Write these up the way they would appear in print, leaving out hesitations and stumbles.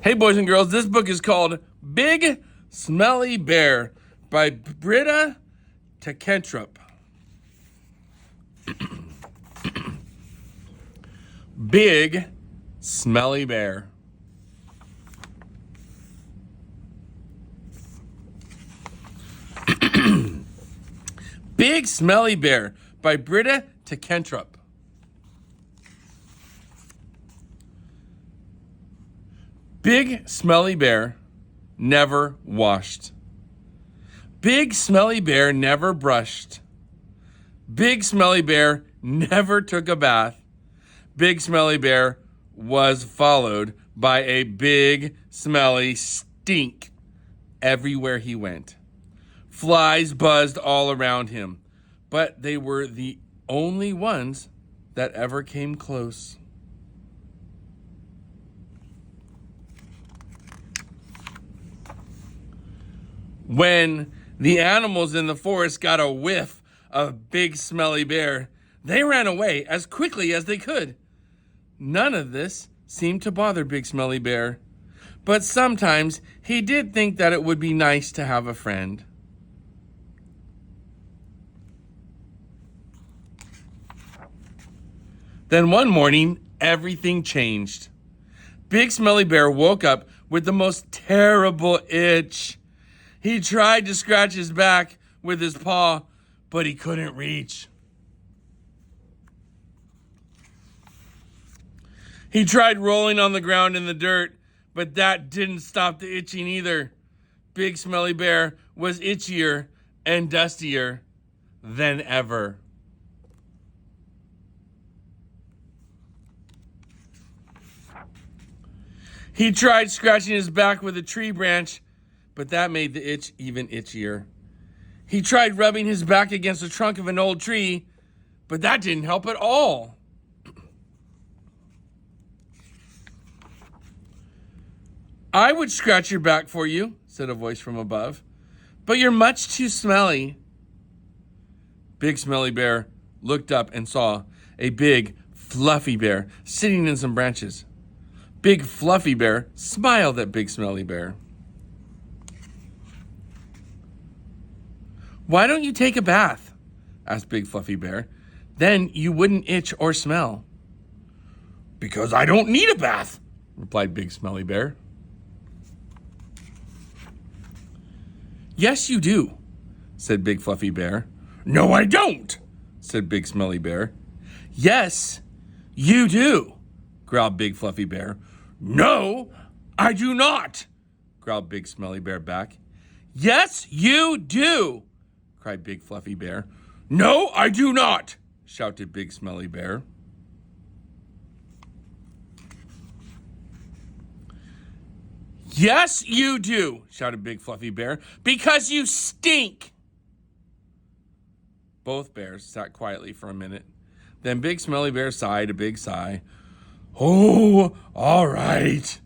Hey, boys and girls, this book is called Big Smelly Bear by Britta Teckentrup. Big Smelly Bear. Big Smelly Bear by Britta Teckentrup. Big Smelly Bear never washed. Big Smelly Bear never brushed. Big Smelly Bear never took a bath. Big Smelly Bear was followed by a big smelly stink everywhere he went. Flies buzzed all around him, but they were the only ones that ever came close. When the animals in the forest got a whiff of Big Smelly Bear, they ran away as quickly as they could. None of this seemed to bother Big Smelly Bear, but sometimes he did think that it would be nice to have a friend. Then one morning, everything changed. Big Smelly Bear woke up with the most terrible itch. He tried to scratch his back with his paw, but he couldn't reach. He tried rolling on the ground in the dirt, but that didn't stop the itching either. Big Smelly Bear was itchier and dustier than ever. He tried scratching his back with a tree branch, but that made the itch even itchier. He tried rubbing his back against the trunk of an old tree, but that didn't help at all. "I would scratch your back for you," said a voice from above, "but you're much too smelly." Big Smelly Bear looked up and saw a big, fluffy bear sitting in some branches. Big Fluffy Bear smiled at Big Smelly Bear. "Why don't you take a bath?" asked Big Fluffy Bear. "Then you wouldn't itch or smell." "Because I don't need a bath," replied Big Smelly Bear. "Yes, you do," said Big Fluffy Bear. "No, I don't," said Big Smelly Bear. "Yes, you do," growled Big Fluffy Bear. "No, I do not," growled Big Smelly Bear back. "Yes, you do," cried Big Fluffy Bear. "No, I do not," shouted Big Smelly Bear. "Yes, you do," shouted Big Fluffy Bear, "because you stink." Both bears sat quietly for a minute. Then Big Smelly Bear sighed a big sigh. "Oh, all right,"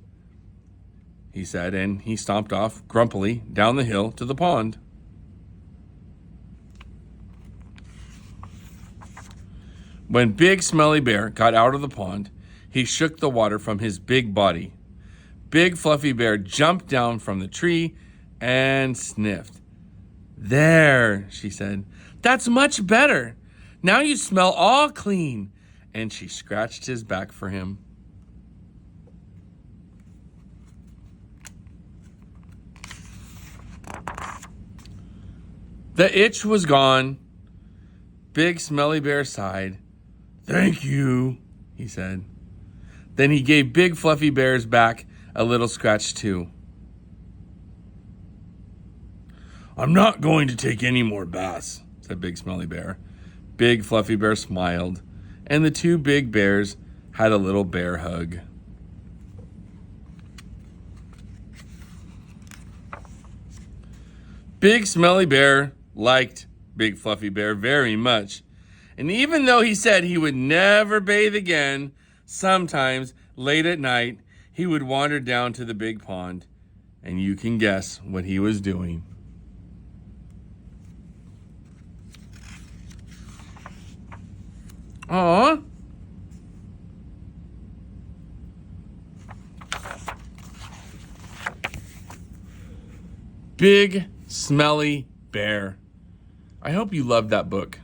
he said, and he stomped off grumpily down the hill to the pond. When Big Smelly Bear got out of the pond, he shook the water from his big body. Big Fluffy Bear jumped down from the tree and sniffed. "There," she said. "That's much better. Now you smell all clean." And she scratched his back for him. The itch was gone. Big Smelly Bear sighed. "Thank you," he said. Then he gave Big Fluffy Bear's back a little scratch too. "I'm not going to take any more baths," said Big Smelly Bear. Big Fluffy Bear smiled, and the two big bears had a little bear hug. Big Smelly Bear liked Big Fluffy Bear very much, and even though he said he would never bathe again, sometimes late at night he would wander down to the big pond, and you can guess what he was doing. Aw. Big Smelly Bear. I hope you loved that book.